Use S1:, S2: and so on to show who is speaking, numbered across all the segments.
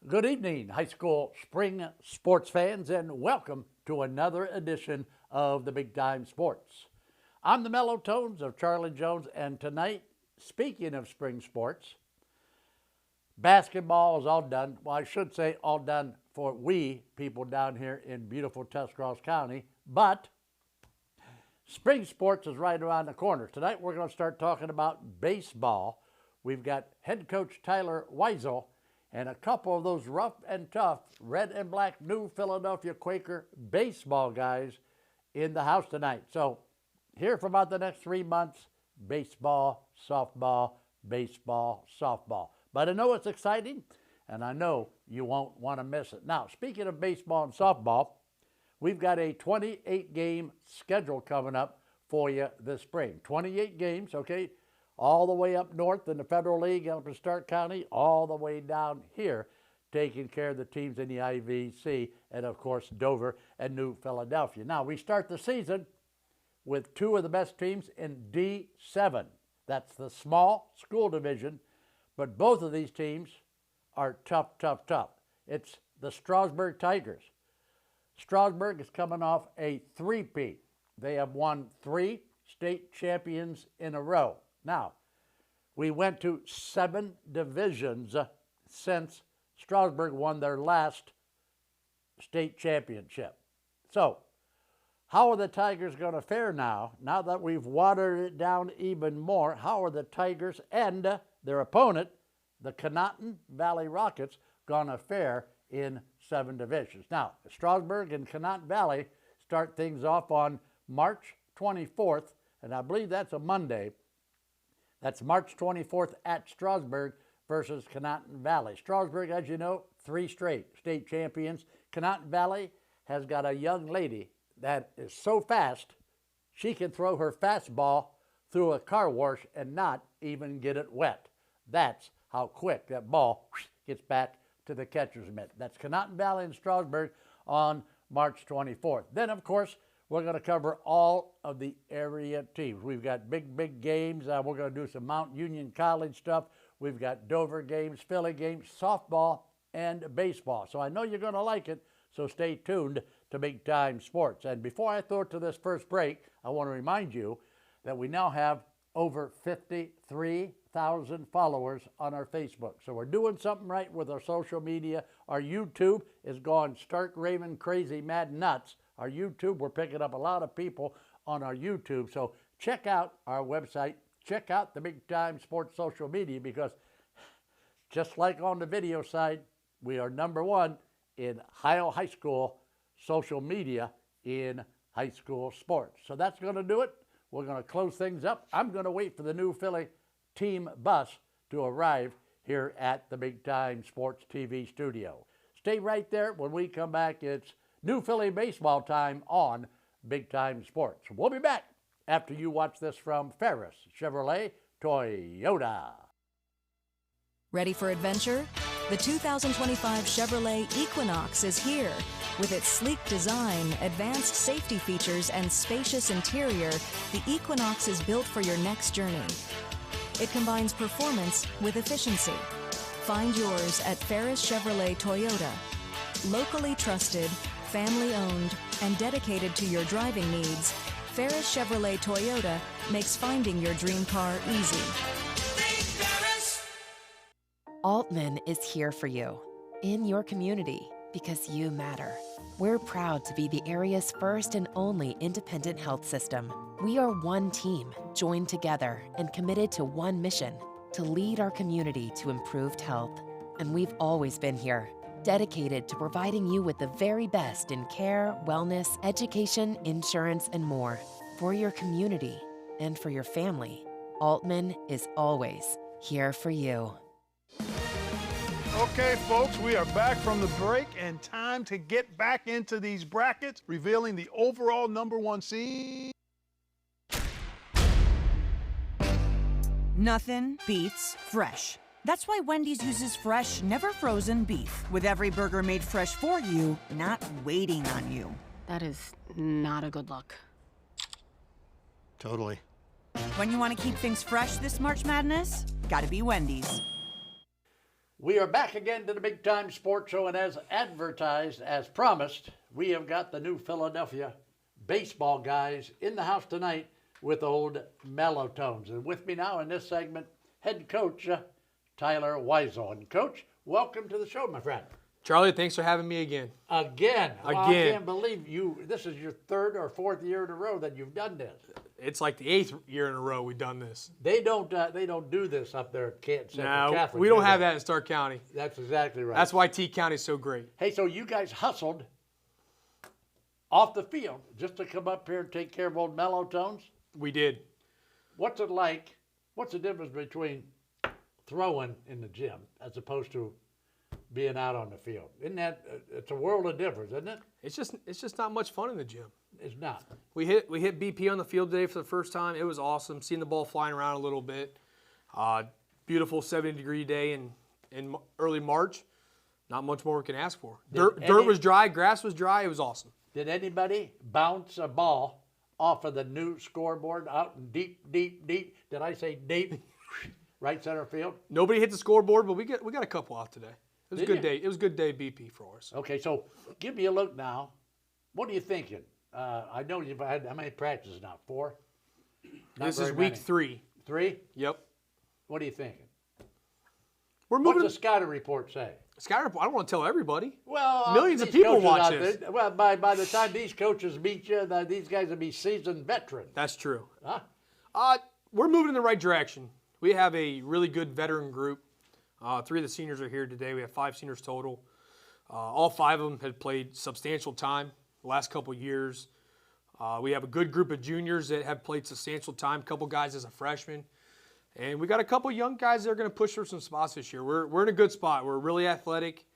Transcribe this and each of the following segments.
S1: Good evening, high school spring sports fans, and welcome to another edition of the Big Time Sports. I'm the mellow tones of Charlie Jones, and tonight, speaking of spring sports, basketball is all done. Well, I should say all done for we people down here in beautiful Tuscarawas County, but spring sports is right around the corner. Tonight we're going to start talking about baseball. We've got head coach Tyler Weisel and a couple of those rough and tough red and black New Philadelphia Quaker baseball guys in the house tonight. So here for about the next 3 months, baseball, softball, baseball, softball. But I know it's exciting, and I know you won't want to miss it. Now, speaking of baseball and softball, we've got a 28-game schedule coming up for you this spring. 28 games, okay? All the way up north in the Federal League, up in Stark County, all the way down here, taking care of the teams in the IVC, and of course Dover and New Philadelphia. Now, we start the season with two of the best teams in D7. That's the small school division, but both of these teams are tough, tough, tough. It's the Strasburg Tigers. Strasburg is coming off a three-peat. They have won 3 state champions in a row. Now, we went to 7 divisions since Strasburg won their last state championship. So, how are the Tigers going to fare now that we've watered it down even more? How are the Tigers and their opponent, the Conotton Valley Rockets, going to fare in 7 divisions? Now, Strasburg and Conotton Valley start things off on March 24th, and I believe that's a Monday. That's March 24th at Strasburg versus Conotton Valley. Strasburg, as you know, 3 straight state champions. Conotton Valley has got a young lady that is so fast, she can throw her fastball through a car wash and not even get it wet. That's how quick that ball gets back to the catcher's mitt. That's Conotton Valley and Strasburg on March 24th. Then, of course, we're going to cover all of the area teams. We've got big games. We're going to do some Mount Union College stuff. We've got Dover games, Philly games, softball, and baseball. So I know you're going to like it, so stay tuned to Big Time Sports. And before I throw it to this first break, I want to remind you that we now have over 53,000 followers on our Facebook. So we're doing something right with our social media. Our YouTube is going stark raving crazy mad nuts. Our YouTube, we're picking up a lot of people on our YouTube. So check out our website. Check out the Big Time Sports social media, because just like on the video side, we are #1 in Ohio high school social media in high school sports. So that's going to do it. We're going to close things up. I'm going to wait for the New Philly team bus to arrive here at the Big Time Sports TV studio. Stay right there. When we come back, it's New Philly baseball time on Big Time Sports. We'll be back after you watch this from Ferris Chevrolet Toyota.
S2: Ready for adventure? The 2025 Chevrolet Equinox is here. With its sleek design, advanced safety features, and spacious interior, the Equinox is built for your next journey. It combines performance with efficiency. Find yours at Ferris Chevrolet Toyota. Locally trusted, family-owned, and dedicated to your driving needs, Ferris Chevrolet Toyota makes finding your dream car easy.
S3: Altman is here for you, in your community, because you matter. We're proud to be the area's first and only independent health system. We are one team, joined together and committed to one mission, to lead our community to improved health. And we've always been here, dedicated to providing you with the very best in care, wellness, education, insurance, and more. For your community and for your family, Altman is always here for you.
S4: Okay, folks, we are back from the break, and time to get back into these brackets, revealing the overall #1 seed.
S5: Nothing beats fresh. That's why Wendy's uses fresh, never frozen beef, with every burger made fresh for you, not waiting on you.
S6: That is not a good look.
S4: Totally.
S5: When you want to keep things fresh this March Madness, gotta be Wendy's.
S1: We are back again to the Big Time Sports Show, and as advertised, as promised, we have got the new Philadelphia baseball guys in the house tonight with old Mellow Tones. And with me now in this segment, head coach Tyler Weisel. And Coach, welcome to the show, my friend.
S7: Charlie, thanks for having me again.
S1: Again. Well, I
S7: Again.
S1: can't believe you. This is your third or fourth year in a row that you've done this.
S7: It's like the 8th year in a row we've done this.
S1: They don't do this up there at Central
S7: No,
S1: Catholic.
S7: we don't
S1: do
S7: have
S1: they?
S7: that in Stark County.
S1: That's exactly right.
S7: That's why T County is so great.
S1: Hey, so you guys hustled off the field just to come up here and take care of old Mellow Tones?
S7: We did.
S1: What's it like? What's the difference between throwing in the gym as opposed to being out on the field? Isn't that it's a world of difference, isn't it?
S7: It's just not much fun in the gym.
S1: It's not.
S7: We hit BP on the field today for the first time. It was awesome. Seeing the ball flying around a little bit. Beautiful 70-degree day in early March. Not much more we can ask for. Dirt was dry, grass was dry. It was awesome.
S1: Did anybody bounce a ball off of the new scoreboard out in deep? Did I say deep? Right center field.
S7: Nobody hit the scoreboard, but we got a couple out today. It was
S1: Did
S7: a good
S1: you?
S7: day. It was a good day BP for us.
S1: Okay, so give me a look now. What are you thinking? I know you've had how many practices now? 4? Not
S7: This is
S1: very
S7: week
S1: many.
S7: 3.
S1: 3?
S7: Yep.
S1: What are you thinking?
S7: We're
S1: What's
S7: moving.
S1: the scouting report say?
S7: Scatter. I don't want to tell everybody.
S1: Well,
S7: Millions of
S1: these
S7: people
S1: coaches
S7: watch
S1: out
S7: this.
S1: there- well, by the time these coaches meet you, these guys will be seasoned veterans.
S7: That's true.
S1: Huh?
S7: We're moving in the right direction. We have a really good veteran group. 3 of the seniors are here today. We have 5 seniors total. All 5 of them had played substantial time the last couple years. We have a good group of juniors that have played substantial time, a couple guys as a freshman. And we got a couple young guys that are going to push for some spots this year. We're in a good spot. We're really athletic.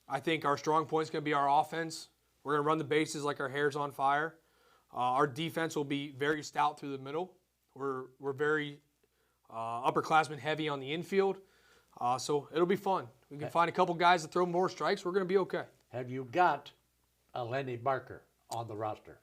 S7: I think our strong point is going to be our offense. We're going to run the bases like our hair's on fire. Our defense will be very stout through the middle. We're very upperclassmen heavy on the infield. So it'll be fun. We can find a couple guys that throw more strikes. We're going to be okay.
S1: Have you got a Lenny Barker on the roster?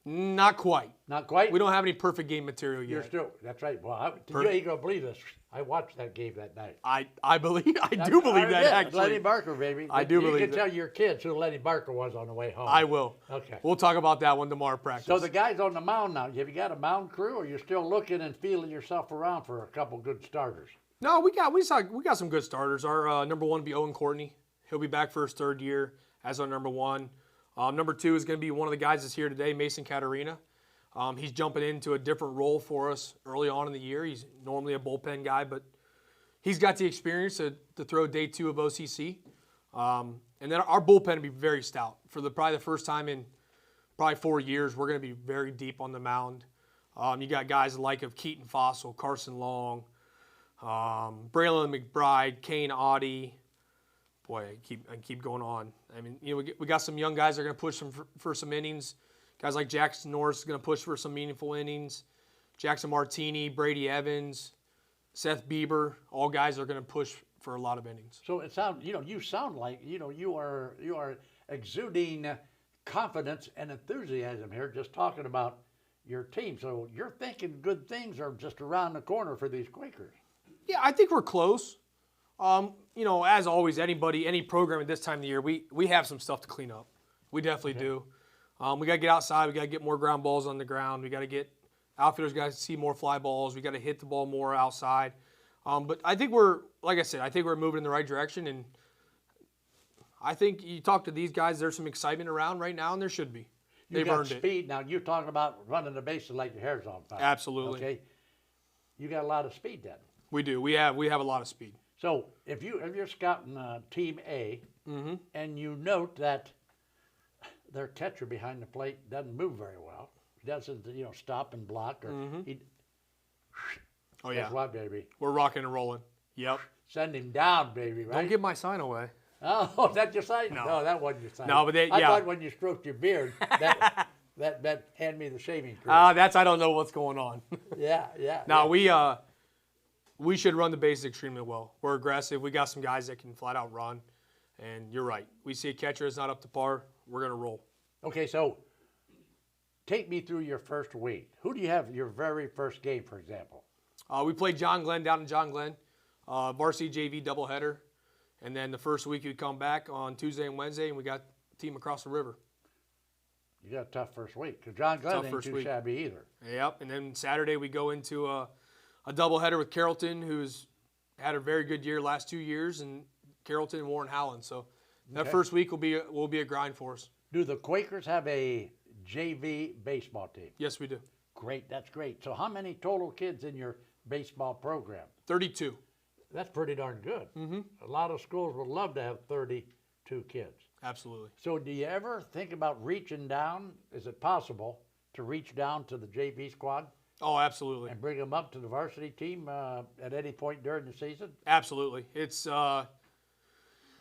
S7: Not quite.
S1: Not quite?
S7: We don't have any perfect game material
S1: You're
S7: yet.
S1: still, that's right. Well, you ain't going to believe this. I watched that game that night.
S7: I do believe that,
S1: did.
S7: actually.
S1: Lenny Barker, baby.
S7: I do believe
S1: You can
S7: that.
S1: tell your kids who Lenny Barker was on the way home.
S7: I will.
S1: Okay.
S7: We'll talk about that one tomorrow at practice.
S1: So the guys on the mound now, have you got a mound crew, or you're still looking and feeling yourself around for a couple good starters?
S7: No, we got some good starters. Our number 1 will be Owen Courtney. He'll be back for his 3rd year as our number 1. Number 2 is going to be one of the guys that's here today, Mason Caterina. He's jumping into a different role for us early on in the year. He's normally a bullpen guy, but he's got the experience to throw day 2 of OCC. And then our bullpen will be very stout. For probably the first time in probably 4 years, we're going to be very deep on the mound. You got guys like of Keaton Fossil, Carson Long, Braylon McBride, Kane Audie. Boy, I keep going on. I mean, we got some young guys that are going to push for some innings. Guys like Jackson Norris is going to push for some meaningful innings. Jackson Martini, Brady Evans, Seth Bieber, all guys are going to push for a lot of innings.
S1: So it sounds, you sound like, you are exuding confidence and enthusiasm here, just talking about your team. So you're thinking good things are just around the corner for these Quakers.
S7: Yeah, I think we're close. As always, any program at this time of the year, we have some stuff to clean up. We definitely do. We got to get outside. We got to get more ground balls on the ground. We got to get outfielders got to see more fly balls. We got to hit the ball more outside. But I think like I said, I think we're moving in the right direction. And I think you talk to these guys, there's some excitement around right now, and there should be. They've
S1: got
S7: earned it.
S1: speed. Now, you're talking about running the bases like your hair's on fire.
S7: Absolutely.
S1: Okay. You got a lot of speed then.
S7: We do. We have a lot of speed.
S1: So if you're scouting Team A,
S7: Mm-hmm.
S1: and you note that their catcher behind the plate doesn't move very well, he doesn't stop and block, or he.
S7: Oh, yeah.
S1: Guess what, baby?
S7: We're rocking and rolling. Yep.
S1: Send him down, baby. Right?
S7: Don't give my sign away.
S1: Oh, is that your sign?
S7: No.
S1: That wasn't your sign.
S7: No, but
S1: I
S7: yeah.
S1: thought when you stroked your beard, that hand me the shaving cream.
S7: That's I don't know what's going on.
S1: Yeah.
S7: Now
S1: yeah.
S7: we should run the bases extremely well. We're aggressive. We got some guys that can flat out run, and you're right. We see a catcher that's not up to par, we're gonna roll.
S1: Okay, so take me through your first week. Who do you have your very first game, for example?
S7: We played John Glenn down in John Glenn, varsity JV doubleheader. And then the first week we come back on Tuesday and Wednesday, and we got a team across the river.
S1: You got a tough first week because John Glenn
S7: Tough
S1: ain't
S7: first
S1: too
S7: week.
S1: shabby either.
S7: Yep. And then Saturday we go into a doubleheader with Carrollton, who's had a very good year last 2 years, and Carrollton and Warren Howland. So that first week will be a grind for us.
S1: Do the Quakers have a JV baseball team?
S7: Yes, we do.
S1: Great, that's great. So how many total kids in your baseball program?
S7: 32.
S1: That's pretty darn good. Mm-hmm. A lot of schools would love to have 32 kids.
S7: Absolutely.
S1: So do you ever think about reaching down? Is it possible to reach down to the JV squad
S7: Oh, absolutely.
S1: and bring them up to the varsity team at any point during the season?
S7: Absolutely. It's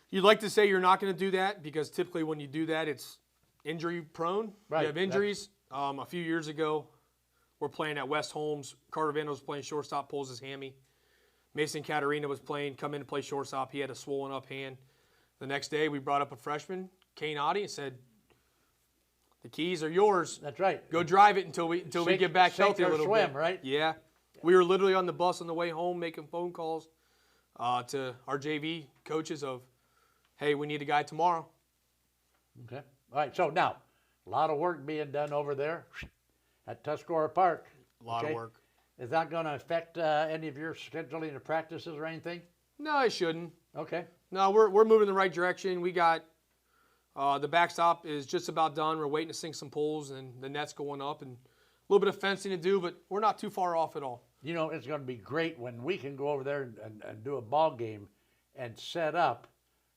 S7: you'd like to say you're not going to do that because typically when you do that, it's injury prone.
S1: Right.
S7: You have injuries. A few years ago, we're playing at West Holmes. Carter Vandal was playing shortstop, pulls his hammy. Mason Catarina was come in to play shortstop. He had a swollen up hand. The next day, we brought up a freshman, Kane Oddie, and said, "The keys are yours.
S1: That's right.
S7: Go drive it until we get back
S1: Sink
S7: healthy a
S1: or
S7: little
S1: swim,
S7: bit."
S1: right?
S7: Yeah. We were literally on the bus on the way home making phone calls to our JV coaches of, "Hey, we need a guy tomorrow."
S1: Okay. All right. So now, a lot of work being done over there at Tuscarora Park.
S7: A lot of work.
S1: Is that going to affect any of your scheduling of practices or anything?
S7: No, it shouldn't.
S1: Okay.
S7: No, we're moving in the right direction. We got the backstop is just about done. We're waiting to sink some poles and the net's going up and a little bit of fencing to do, but we're not too far off at all.
S1: You know, it's going to be great when we can go over there and do a ball game and set up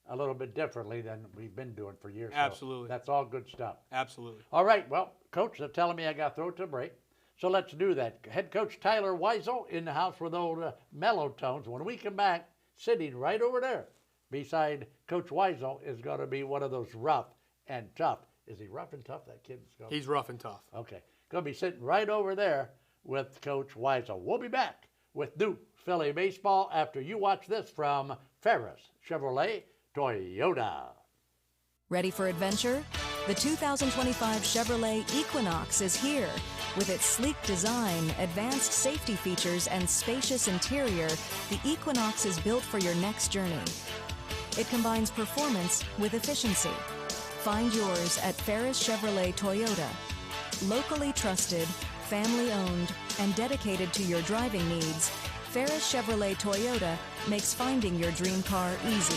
S1: a little bit differently than we've been doing for years.
S7: Absolutely.
S1: So that's all good stuff.
S7: Absolutely.
S1: All right. Well, Coach, they're telling me I got to throw it to a break. So let's do that. Head coach Tyler Weisel in the house with old mellow tones. When we come back, sitting right over there beside Coach Weisel is going to be one of those rough and tough. Is he rough and tough? That kid's going.
S7: He's rough and tough.
S1: Okay. Going to be sitting right over there with Coach Weisel. We'll be back with Duke Philly baseball after you watch this from Ferris Chevrolet Toyota.
S2: Ready for adventure? The 2025 Chevrolet Equinox is here. With its sleek design, advanced safety features, and spacious interior, the Equinox is built for your next journey. It combines performance with efficiency. Find yours at Ferris Chevrolet Toyota. Locally trusted, family-owned, and dedicated to your driving needs, Ferris Chevrolet Toyota makes finding your dream car easy.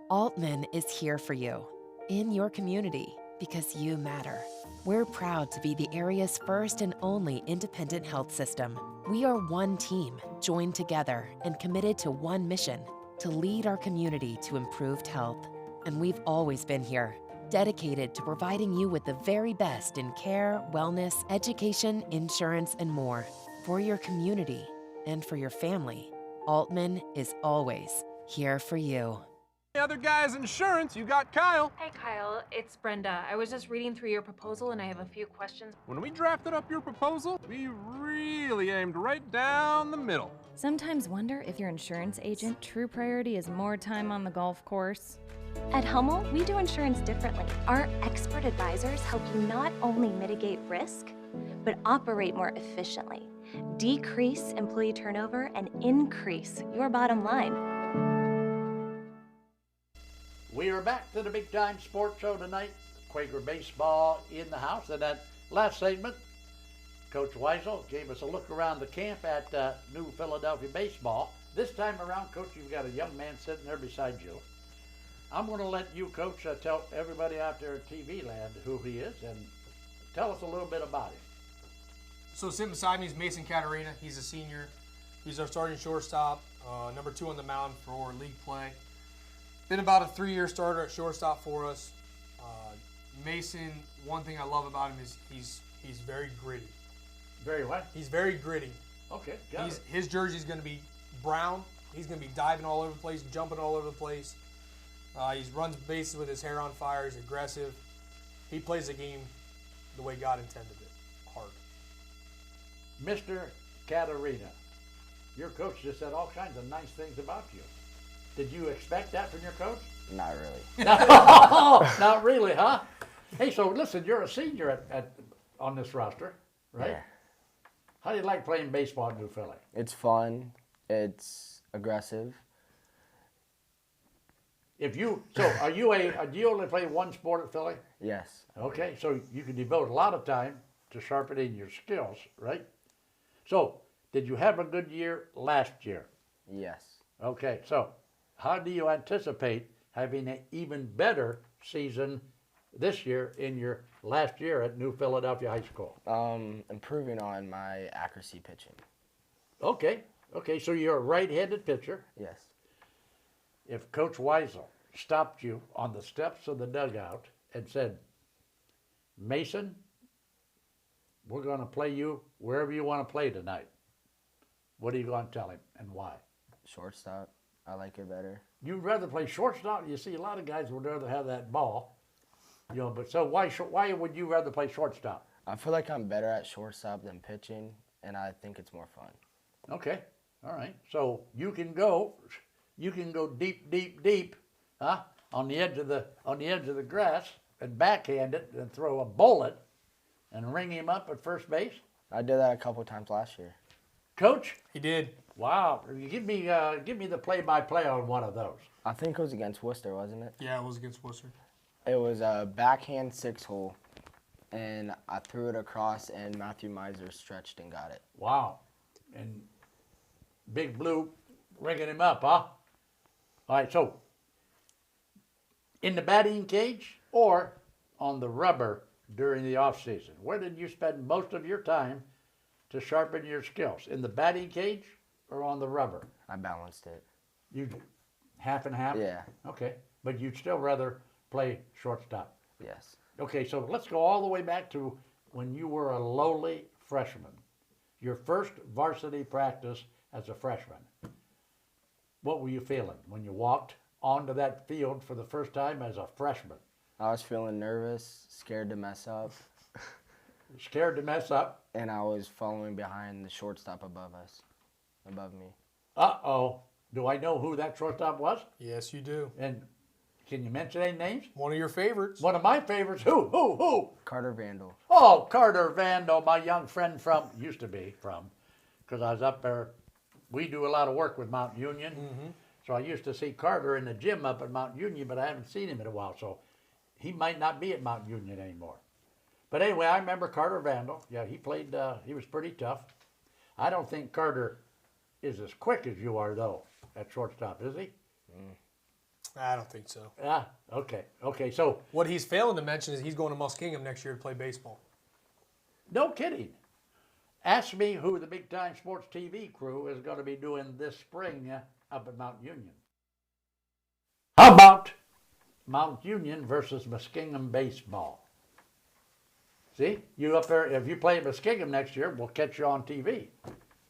S3: Altman is here for you, in your community, because you matter. We're proud to be the area's first and only independent health system. We are one team, joined together and committed to one mission, to lead our community to improved health. And we've always been here, dedicated to providing you with the very best in care, wellness, education, insurance, and more. For your community and for your family, Altman is always here for you.
S8: The other guy's insurance, you got Kyle.
S9: Hey Kyle, it's Brenda. I was just reading through your proposal and I have a few questions.
S8: When we drafted up your proposal, we really aimed right down the middle.
S10: Sometimes wonder if your insurance agent true priority is more time on the golf course.
S11: At Hummel, we do insurance differently. Our expert advisors help you not only mitigate risk, but operate more efficiently, decrease employee turnover, and increase your bottom line.
S1: We are back to the big time sports show tonight. Quaker baseball in the house. And that last segment, Coach Weisel gave us a look around the camp at New Philadelphia baseball. This time around, Coach, you've got a young man sitting there beside you. I'm going to let you, Coach, tell everybody out there at TV land who he is and tell us a little bit about him.
S7: So sitting beside me is Mason Catarina. He's a senior. He's our starting shortstop, number 2 on the mound for league play. Been about a 3-year starter at shortstop for us. Mason, one thing I love about him is he's very gritty.
S1: Very what?
S7: He's very gritty.
S1: Okay, got it.
S7: His jersey's going to be brown. He's going to be diving all over the place, jumping all over the place. He runs bases with his hair on fire. He's aggressive. He plays the game the way God intended it, hard.
S1: Mr. Catarina, your coach just said all kinds of nice things about you. Did you expect that from your coach?
S12: Not really.
S1: Not really, huh? Hey, so listen, you're a senior on this roster, right?
S12: Yeah.
S1: How do you like playing baseball in New Philly?
S12: It's fun. It's aggressive.
S1: Do you only play one sport at Philly?
S12: Yes.
S1: Okay, so you can devote a lot of time to sharpening your skills, right? So, did you have a good year last year?
S12: Yes.
S1: Okay, so how do you anticipate having an even better season this year in your last year at New Philadelphia High School?
S12: Improving on my accuracy pitching.
S1: Okay, so you're a right-handed pitcher.
S12: Yes.
S1: If Coach Weisel stopped you on the steps of the dugout and said, Mason, we're going to play you wherever you want to play tonight, what are you going to tell him and why?
S12: Shortstop. I like it better.
S1: You'd rather play shortstop? You see, a lot of guys would rather have that ball. But so why would you rather play shortstop?
S12: I feel like I'm better at shortstop than pitching, and I think it's more fun.
S1: Okay, all right. So you can go deep, huh? On the edge of the grass and backhand it and throw a bullet and ring him up at first base.
S12: I did that a couple times last year.
S1: Coach?
S7: He did.
S1: Wow. Give me the play-by-play on one of those.
S12: I think it was against Worcester, wasn't it?
S7: Yeah, it was against Worcester.
S12: It was a backhand 6-hole, and I threw it across, and Matthew Miser stretched and got it.
S1: Wow. And Big Blue ringing him up, huh? All right, so in the batting cage or on the rubber during the off season, where did you spend most of your time to sharpen your skills? In the batting cage or on the rubber?
S12: I balanced it.
S1: You half and half?
S12: Yeah.
S1: Okay, but you'd still rather play shortstop?
S12: Yes.
S1: Okay, so let's go all the way back to when you were a lowly freshman. Your first varsity practice as a freshman. What were you feeling when you walked onto that field for the first time as a freshman?
S12: I was feeling nervous, scared to mess up.
S1: Scared to mess up?
S12: And I was following behind the shortstop above me.
S1: Uh-oh. Do I know who that shortstop was?
S7: Yes, you do.
S1: And can you mention any names?
S7: One of your favorites.
S1: One of my favorites. Who?
S12: Carter Vandal.
S1: Oh, Carter Vandal, my young friend used to be from, because I was up there. We do a lot of work with Mount Union. Mm-hmm. So I used to see Carter in the gym up at Mount Union, but I haven't seen him in a while. So he might not be at Mount Union anymore. But anyway, I remember Carter Vandal. Yeah, he played, he was pretty tough. I don't think Carter is as quick as you are, though, at shortstop, is he?
S7: I don't think so.
S1: Yeah, okay, so.
S7: What he's failing to mention is he's going to Muskingum next year to play baseball.
S1: No kidding. Ask me who the Big Time Sports TV crew is going to be doing this spring up at Mount Union. How about Mount Union versus Muskingum baseball? See, you up there, if you play at Muskingum next year, we'll catch you on TV.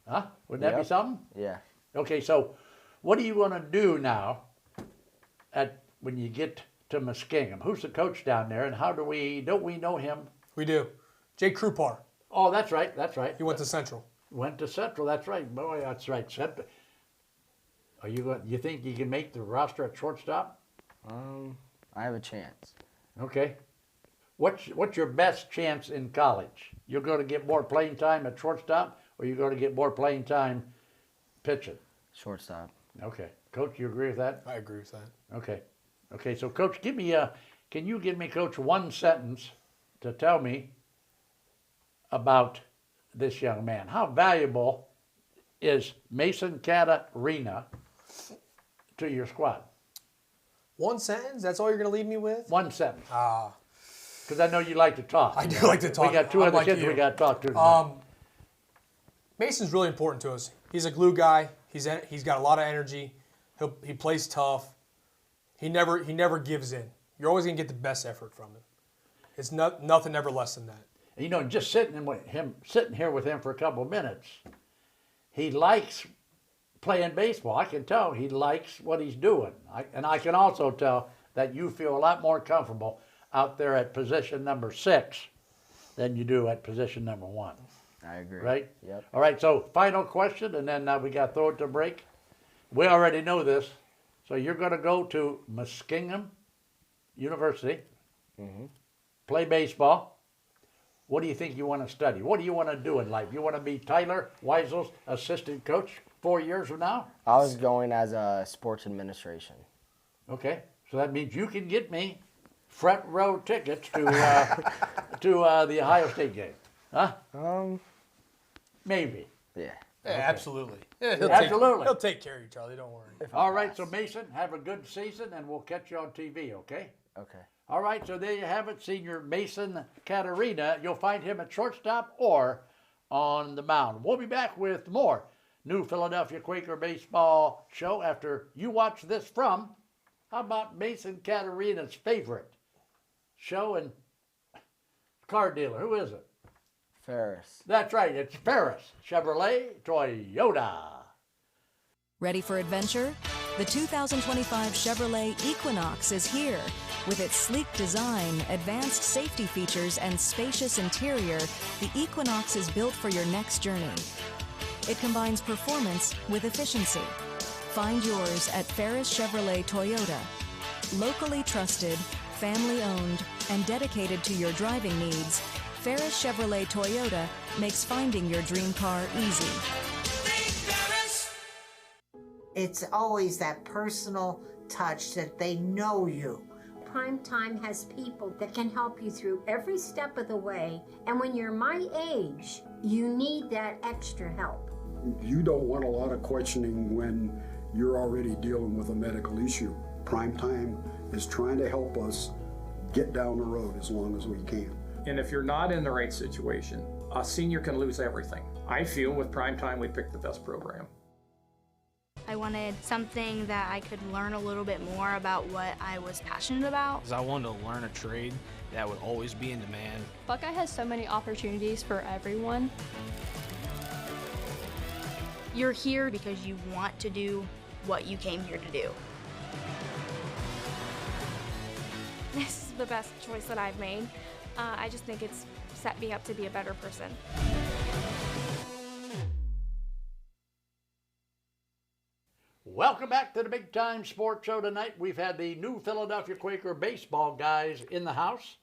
S1: Huh? Wouldn't that be something?
S12: Yeah.
S1: Okay, so what are you going to do now when you get to Muskingum? Who's the coach down there, and don't we know him?
S7: We do. Jake Krupar.
S1: Oh, that's right.
S7: He went to Central.
S1: That's right. Boy, that's right. You think you can make the roster at shortstop?
S12: I have a chance.
S1: Okay. What's your best chance in college? You're going to get more playing time at shortstop, or you're going to get more playing time pitching?
S12: Shortstop.
S1: Okay. Coach, you agree with that?
S7: I agree with that.
S1: Okay, so Coach, can you give me, Coach, one sentence to tell me about this young man? How valuable is Mason Catarina to your squad?
S7: One sentence? That's all you're going to leave me with?
S1: One sentence. Because I know you like to talk.
S7: I do like to talk.
S1: We got two other kids we got to talk to tonight.
S7: Mason's really important to us. He's a glue guy. He's got a lot of energy. He plays tough. He never gives in. You're always going to get the best effort from him. It's nothing ever less than that.
S1: Just sitting here with him for a couple of minutes, he likes playing baseball. I can tell he likes what he's doing. And I can also tell that you feel a lot more comfortable out there at position number 6 than you do at position number 1.
S12: I agree.
S1: Right?
S12: Yep.
S1: All right, so final question, and then we got to throw it to break. We already know this. So you're going to go to Muskingum University, play baseball. What do you think you want to study? What do you want to do in life? You want to be Tyler Weisel's assistant coach 4 years from now?
S12: I was going as a sports administration.
S1: Okay, so that means you can get me front row tickets to the Ohio State game, huh? Maybe.
S12: Yeah.
S7: Yeah, absolutely.
S1: Yeah, absolutely.
S7: He'll take care of you, Charlie. Don't worry.
S1: All right, so Mason, have a good season, and we'll catch you on TV, okay?
S12: Okay.
S1: All right, so there you have it, Senior Mason Caterina. You'll find him at shortstop or on the mound. We'll be back with more New Philadelphia Quaker Baseball show after you watch this from, how about Mason Caterina's favorite show and car dealer? Who is it?
S12: Ferris.
S1: That's right, it's Ferris Chevrolet Toyota.
S2: Ready for adventure? The 2025 Chevrolet Equinox is here. With its sleek design, advanced safety features, and spacious interior, the Equinox is built for your next journey. It combines performance with efficiency. Find yours at Ferris Chevrolet Toyota. Locally trusted, family-owned, and dedicated to your driving needs, Ferris Chevrolet Toyota makes finding your dream car easy.
S13: It's always that personal touch that they know you.
S14: Primetime has people that can help you through every step of the way, and when you're my age, you need that extra help.
S15: You don't want a lot of questioning when you're already dealing with a medical issue. Primetime is trying to help us get down the road as long as we can.
S16: And if you're not in the right situation, a senior can lose everything. I feel with Primetime, we picked the best program.
S17: I wanted something that I could learn a little bit more about what I was passionate about.
S18: I wanted to learn a trade that would always be in demand.
S19: Buckeye has so many opportunities for everyone.
S17: You're here because you want to do what you came here to do.
S19: This is the best choice that I've made. I just think it's set me up to be a better person.
S1: Welcome back to the Big Time Sports Show tonight. We've had the New Philadelphia Quaker baseball guys in the house.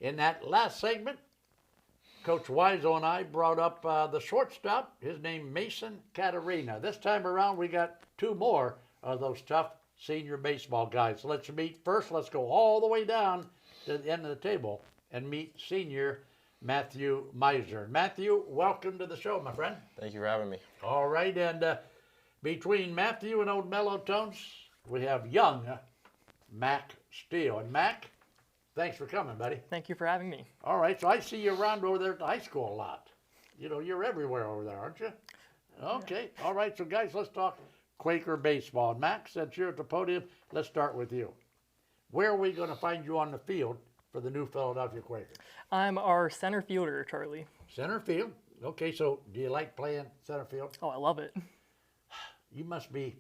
S1: In that last segment, Coach Wiseau and I brought up the shortstop, his name Mason Caterina. This time around, we got two more of those tough senior baseball guys. So let's meet first. Let's go all the way down to the end of the table and meet senior Matthew Miser. Matthew, welcome to the show, my friend.
S20: Thank you for having me.
S1: All right, and between Matthew and Old Mellow Tones, we have young Mac Steele. And Mac, thanks for coming, buddy.
S21: Thank you for having me.
S1: All right, so I see you around over there at the high school a lot. You know, you're everywhere over there, aren't you? Okay, all right, so guys, let's talk Quaker baseball. Mac, since you're at the podium, let's start with you. Where are we going to find you on the field for the New Philadelphia Quakers?
S21: I'm our center fielder, Charlie.
S1: Center field? Okay, so do you like playing center field?
S21: Oh, I love it.
S1: You must be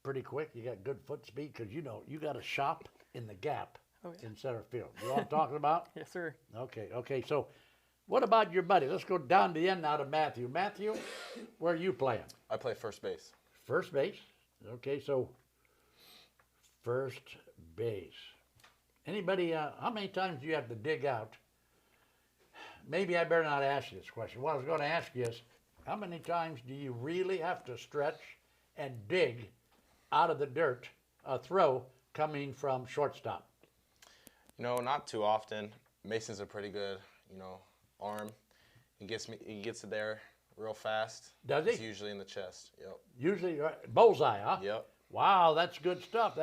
S1: pretty quick. You got good foot speed because, you know, you got a shop in the gap in center field. You know what I'm talking about?
S21: Yes, sir.
S1: Okay. So what about your buddy? Let's go down to the end now to Matthew. Matthew, where are you playing?
S20: I play first base.
S1: First base? Okay, so first base. Anybody, how many times do you have to dig out? Maybe I better not ask you this question. What I was going to ask you is, how many times do you really have to stretch and dig out of the dirt a throw coming from shortstop?
S20: You know, not too often. Mason's a pretty good, arm. He gets it there real fast.
S1: Does he?
S20: It's usually in the chest. Yep.
S1: Usually bullseye, huh?
S20: Yep.
S1: Wow, that's good stuff.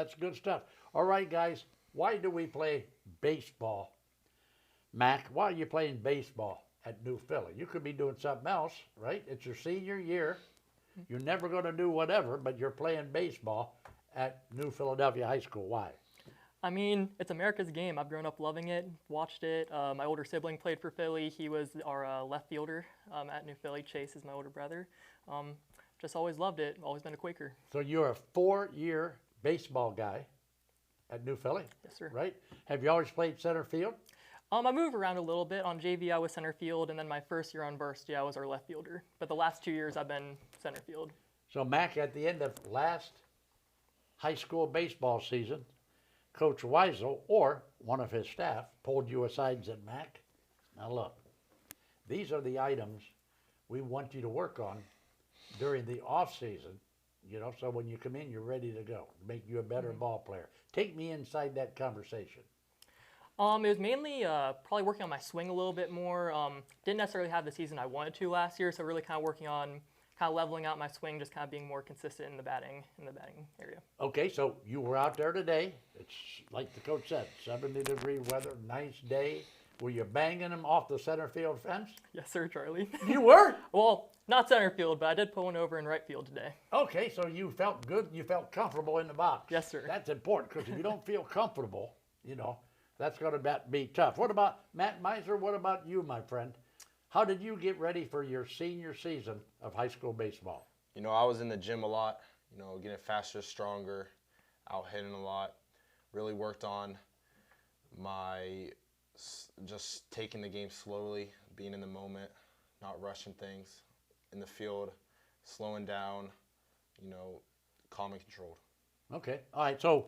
S1: All right, guys, why do we play baseball? Mac, why are you playing baseball at New Philly? You could be doing something else, right? It's your senior year. You're never going to do whatever, but you're playing baseball at New Philadelphia High School. Why?
S21: I mean, it's America's game. I've grown up loving it, watched it. My older sibling played for Philly. He was our left fielder at New Philly. Chase is my older brother. Just always loved it. Always been a Quaker.
S1: So you're a 4-year baseball guy at New Philly?
S21: Yes, sir.
S1: Right? Have you always played center field?
S21: I moved around a little bit. On JV, I was center field, and then my first year on varsity, I was our left fielder. But the last 2 years, I've been center field.
S1: So, Mac, at the end of last high school baseball season, Coach Wiseau or one of his staff pulled you aside and said, Mac, now look, these are the items we want you to work on during the off season, you know, so when you come in, you're ready to go, make you a better ball player. Take me inside that conversation.
S21: It was mainly probably working on my swing a little bit more. Didn't necessarily have the season I wanted to last year, so really kind of working on kind of leveling out my swing, just kind of being more consistent in the batting area.
S1: Okay, so you were out there today. It's like the coach said, 70-degree weather, nice day. Were you banging them off the center field fence?
S21: Yes, sir, Charlie.
S1: You were?
S21: Well, not center field, but I did put one over in right field today.
S1: Okay, so you felt good, you felt comfortable in the box.
S21: Yes, sir.
S1: That's important, because if you don't feel comfortable, you know, that's going to be tough. What about Matt Meiser? What about you, my friend? How did you get ready for your senior season of high school baseball?
S20: You know, I was in the gym a lot, you know, getting faster, stronger, out hitting a lot. Really worked on my just taking the game slowly, being in the moment, not rushing things in the field, slowing down, you know, calm and controlled.
S1: Okay. All right. So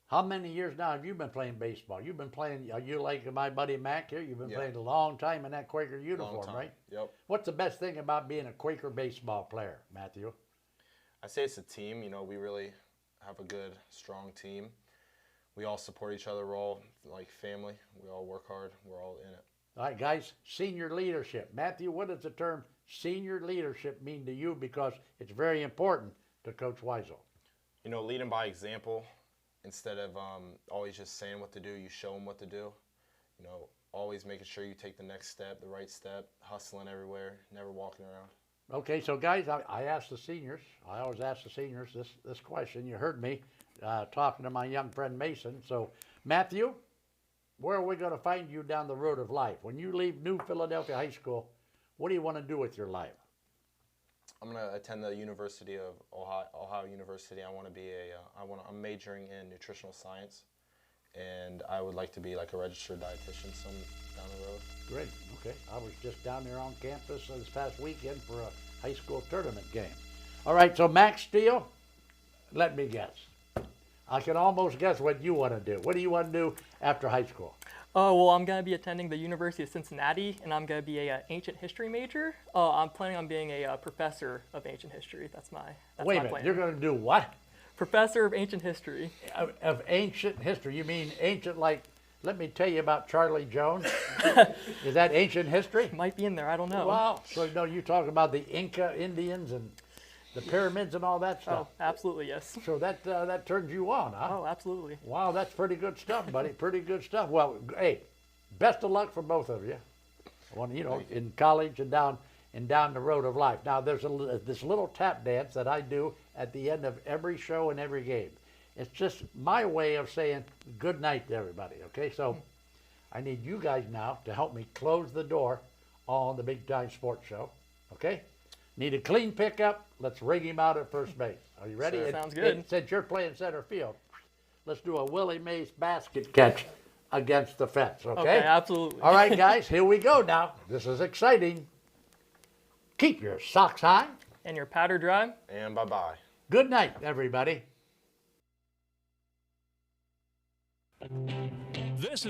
S1: how many years now have you been playing baseball? You've been playing, you like my buddy Mac here, you've been playing a long time in that Quaker uniform, right?
S20: Yep.
S1: What's the best thing about being a Quaker baseball player, Matthew?
S20: I say it's a team. You know, we really have a good, strong team. We all support each other. We're all like family. We all work hard. We're all in it.
S1: All right, guys, senior leadership. Matthew, what does the term senior leadership mean to you? Because it's very important to Coach Weisel.
S20: You know, leading by example. Instead of always just saying what to do, you show them what to do. You know, always making sure you take the next step, the right step, hustling everywhere, never walking around.
S1: Okay, so guys, I asked the seniors, I always ask the seniors this question. You heard me talking to my young friend Mason. So, Matthew, where are we going to find you down the road of life? When you leave New Philadelphia High School, what do you want to do with your life?
S20: I'm going to attend the University of Ohio University. I want to be I'm majoring in nutritional science, and I would like to be like a registered dietitian some down the road.
S1: Great. Okay. I was just down there on campus this past weekend for a high school tournament game. All right. So Max Steele, let me guess. I can almost guess what you want to do. What do you want to do after high school?
S21: Well, I'm going to be attending the University of Cincinnati, and I'm going to be a ancient history major. I'm planning on being a professor of ancient history. That's my
S1: Wait a minute.
S21: plan.
S1: You're going to do what?
S21: Professor of ancient history.
S1: Of ancient history. You mean ancient like, let me tell you about Charlie Jones? Is that ancient history?
S21: Might be in there. I don't know.
S1: Wow. So no, you talk about the Inca Indians and the pyramids and all that stuff.
S21: Oh, absolutely, yes.
S1: So that turns you on, huh?
S21: Oh, absolutely.
S1: Wow, that's pretty good stuff, buddy. Pretty good stuff. Well, hey, best of luck for both of you. You know, in college and down the road of life. Now, there's this little tap dance that I do at the end of every show and every game. It's just my way of saying good night to everybody. Okay, so I need you guys now to help me close the door on the Big Time Sports Show. Okay. Need a clean pickup. Let's ring him out at first base. Are you ready?
S21: Sure, sounds good.
S1: Since you're playing center field, let's do a Willie Mays basket catch against the fence, okay?
S21: Okay, absolutely.
S1: All right, guys, here we go now. This is exciting. Keep your socks high.
S21: And your powder dry.
S20: And bye-bye.
S1: Good night, everybody.
S6: This is